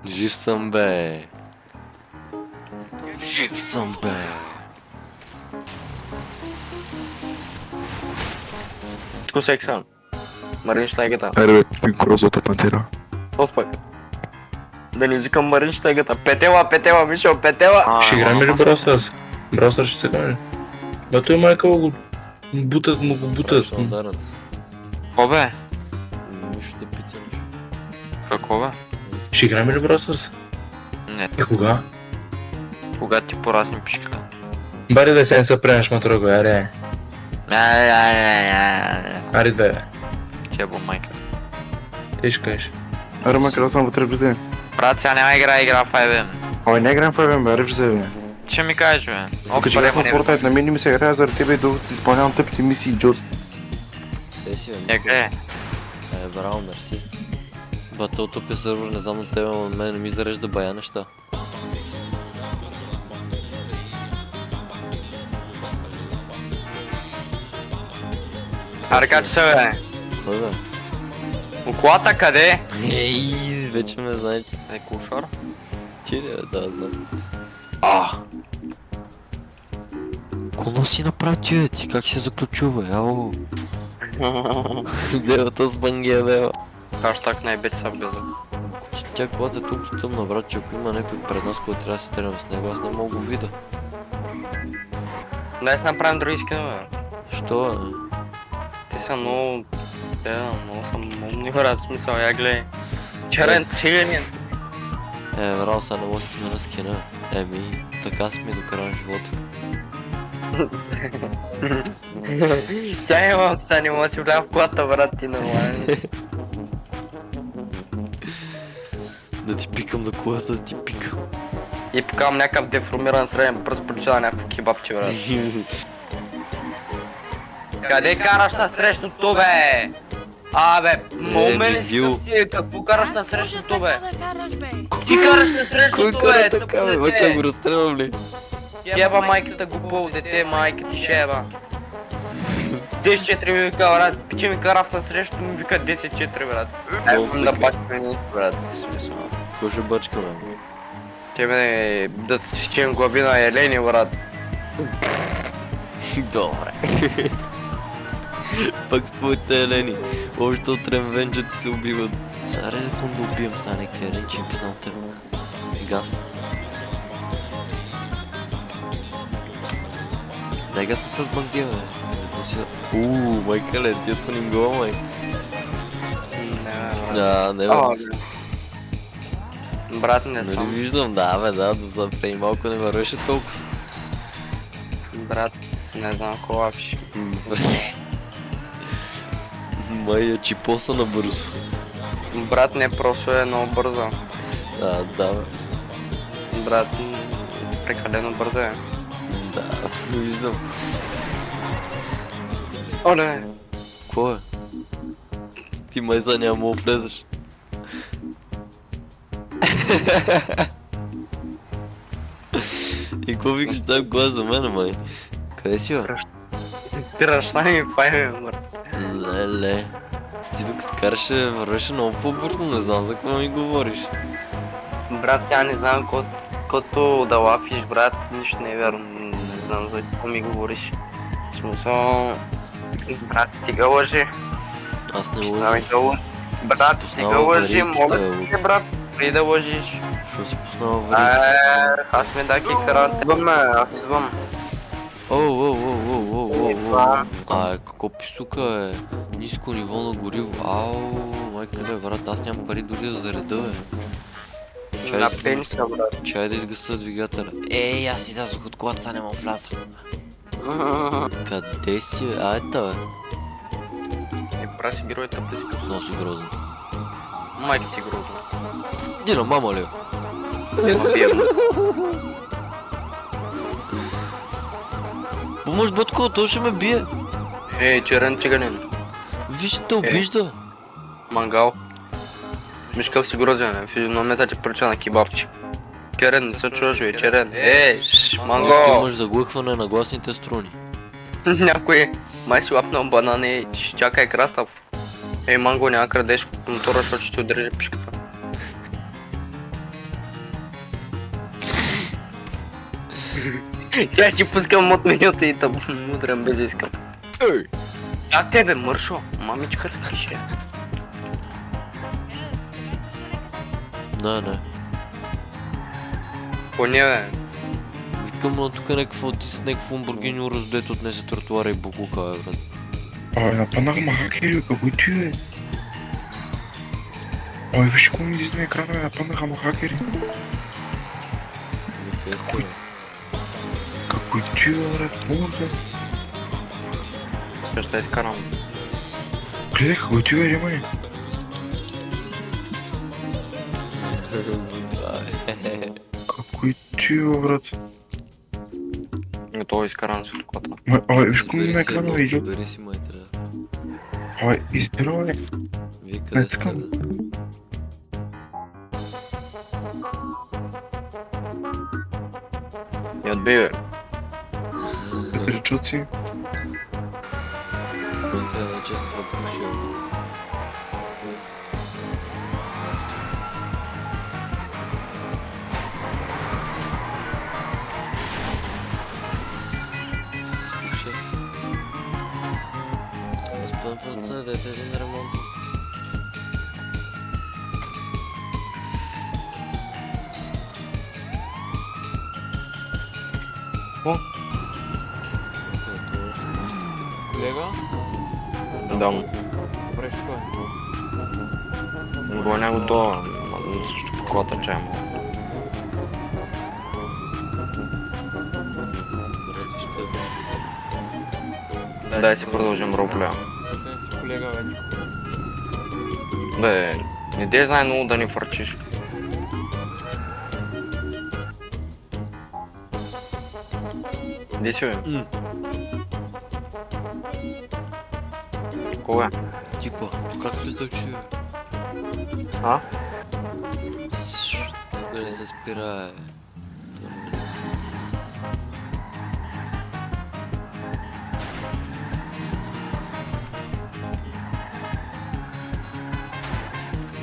Жив съм, бе. Жив съм, бе. Тко секса. Марин Штайгата. Аре бе, розовата пантера. Тос пък. Да не викам Марин Штайгата. Петела, Мишо, петела. Ще играем ли Бросърс? Бросърс ще се играем. Да той майка го бутат, му го бутат. Ще ударят. Какво бе? Нищо те пица, нищо. Какво бе? Ще играем ли Бросърс? Не, И кога? когато ти порасне пишка. Бари да се не се пренеш матурго, аре. Аре бе, Тебе майка. ти ще кажеш. Аре ма, къде съм вътре влезе? Брат, сега няма игра в 5M. Ой, не играем в Файвен, бе, аре влезе, бе. Ще ми кажеш, бе. Като че бях в Fortnite, на мен не ми се играе заради тебе и докато изпълнявам тъпите мисии, Джот. Те си, бе. Някъде. Браво, мерси. Батъл топия сървър, не знам на тебе, но на мен не ми зарежда бая неща. Аре, качи се, бе. Кой, бе? Колата къде? Ей, вече ме знае, че Е, кушар. ти ли, бе? Да, знам. Коно си направи ти, бе? Ти как се заключил, бе? Ало. Девата с бангия, дева. Хаштаг най-бети са влиза. Тя колата е толкова тъмна, брат, че ако има някой пред нас, който трябва да се стрелям с него, аз не мога го видя. Дай си направим други скинове. Що, бе? Ти са много... много съм умни, брат, смисъл, я гледай. Черен циганин. Браво, сега не мога да стигна на скина. Еми, така сме до края на живота. Тя има, сега не мога да си влям в колата, брат, ти нормален. Да ти пикам на колата, да ти пикам. И покавам някакъв деформиран среден пръст, причина някакво кебабче, брат. Къде караш на срещното, бе? Абе, моме ли си дебил. къси? Какво караш на срещното, бе? Да караш, бе. Ти караш на Кой срещното, кара бе, така, тъпо бе? Въка го дете. разстрелвам ли? Еба майката глупо дете, майка ти шеба. 10-4 ми вика, брат, пиче ми кара в насрещу ми вика 10-4, брат. Много Да цъка. бачкаме нещо, брат, в смисъл. Кой ще бачкаме? Тебе да сечем глави на Елени, брат. Добре. Пак с твоите елени. Още от Ремвенджа ти се убиват. Сега да убием сега някакви елени, че им писна от тебе. Газ. Дай гасната с бангия, бе. Закуси да... майка ле, тието ни гола, май. Не, бе. Брат, не Нали съм. виждам, да, бе, да, за преди малко не вървеше толкова. Брат, не знам какво лапиш. Май чипоса набързо. Брат, не просто е много бързо. Да, бе. Брат, прекалено бързо е. Да, виждам. Оле, Какво е? Ти май за няма да влезеш. И какво викаш тази глас за мен, май? Къде си, бе? ти ръшна ми пайме, брат. Леле. Ти докато караше, вървеше много по-бързо, не знам за какво ми говориш. Брат, сега не знам кото да лафиш, брат, нищо не е вярно. Не знам за какво ми говориш. В смисъл... Брат, стига лъжи. Аз не Признавай лъжа. да лъжи. Брат, стига Познава лъжи, варийките, моля бе, ти, брат, преди да лъжиш. Що си познава варийките? Аз ме даки карате. Идваме, аз идвам. Какво писука е? Ниско ниво на гориво. Майка ле, брат, аз нямам пари дори за зареда, бе. На пениса, брат. Чай да изгаса двигателя. Ей, аз излязох от колата, сега не мога вляза. Къде си, бе? Айта, бе. Праси героите близко. Много си грозен. Майка ти грозно. Дина, мама ли? Ема бием. Помощ, батко, той ще ме бие. Черен циганин. Виж, те обижда. Мангал. Мишкав си грозен, физиономията ти прилича на кебабче. Черен, не се чуваш, бе, черен. Ще Мангал. имаш заглъхване на гласните струни. Някой май си лапнал банана и ще чакай крастав. Манго, няма крадеш мотора, защото ще ти удържи пишката. Тя ще пускам от менюта и да мудрям без искам. Ей! А тебе, Мършо? Мамичка ли пише? Не. Поне бе. Викам, но тук някакво ти с някакво Ламборгини раздето отнесе тротуара и буклука, брат. Нападнаха ма хакери, какво ти е? Виж какво ми излиза на екрана, нападнаха ма хакери. Феста, бе. Какво ти е, брат? Мога. Ще изкарам. Гледай какво ти е, Римани. Какво ти е, брат? Готово изкарам с кота. Виж какво ми на екрана, видео. Бери си, май трябва. Избирай. Вие къде сте, искам. бе? И отби, бе. Петричуци. Бе, да честно това пуши, бе. Спуши. Господин продуцент, дайте един ремонт. Какво? Където ще ме пита. Лега? Дам. Добре, що е? Гоня го долу. Всичко кота чай му. Братишка, бе. Дай си продължим роплея. Къде си колега вече? Бе, не дей знай много да ни фърчиш. Де си, бе? Кога? Типа, как ли звучи, бе? А? Тук ли се спира, бе?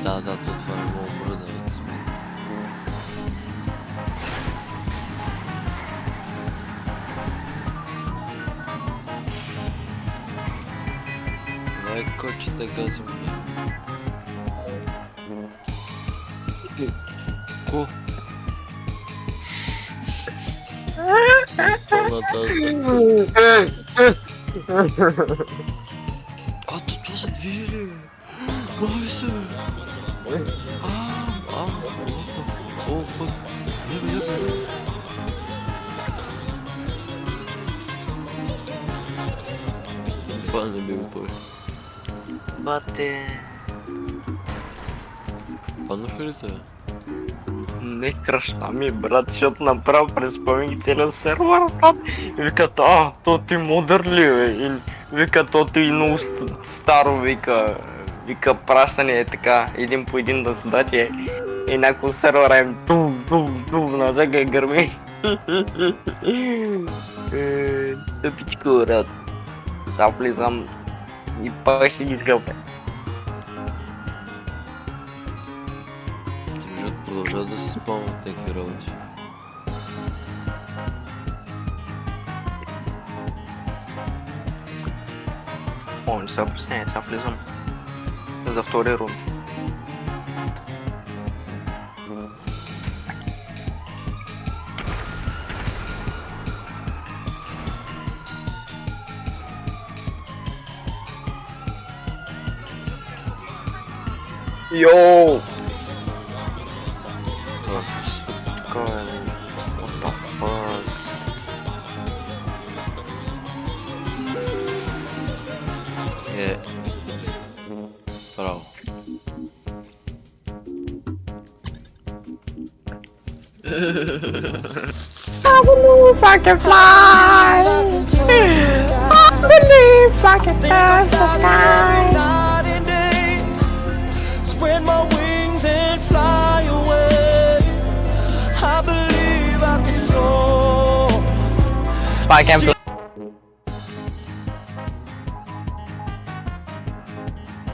Да, то това не мога бръдна, бе. Ай, кочета гази мне. Ко? А, тут това се движи ли, бе? Май се, бе! What the fuck? Oh, fuck. Ебе. Бане бил той. Бате... Паднаха ли те? Не кръща ми, брат, защото направо преспомних целия сервер, брат. И викат, то ти модър ли, бе? Или вика, то ти много старо, вика. Вика, пращане е така, един по един да задачи. И някакво сервера им тув, на всяка гърми. Тъпичко, брат. Сега влизам и пак ще ги изгълбя. Продължават да се спомнят някакви работи. О, не сега пресняй, сега влизам. За втори рунд. Йоу! Тука е, what the fuck? Браво. I believe I can fly. I believe I can touch the sky. Night and day, spread my wings and fly away. I believe I can soar. Bye, Camp.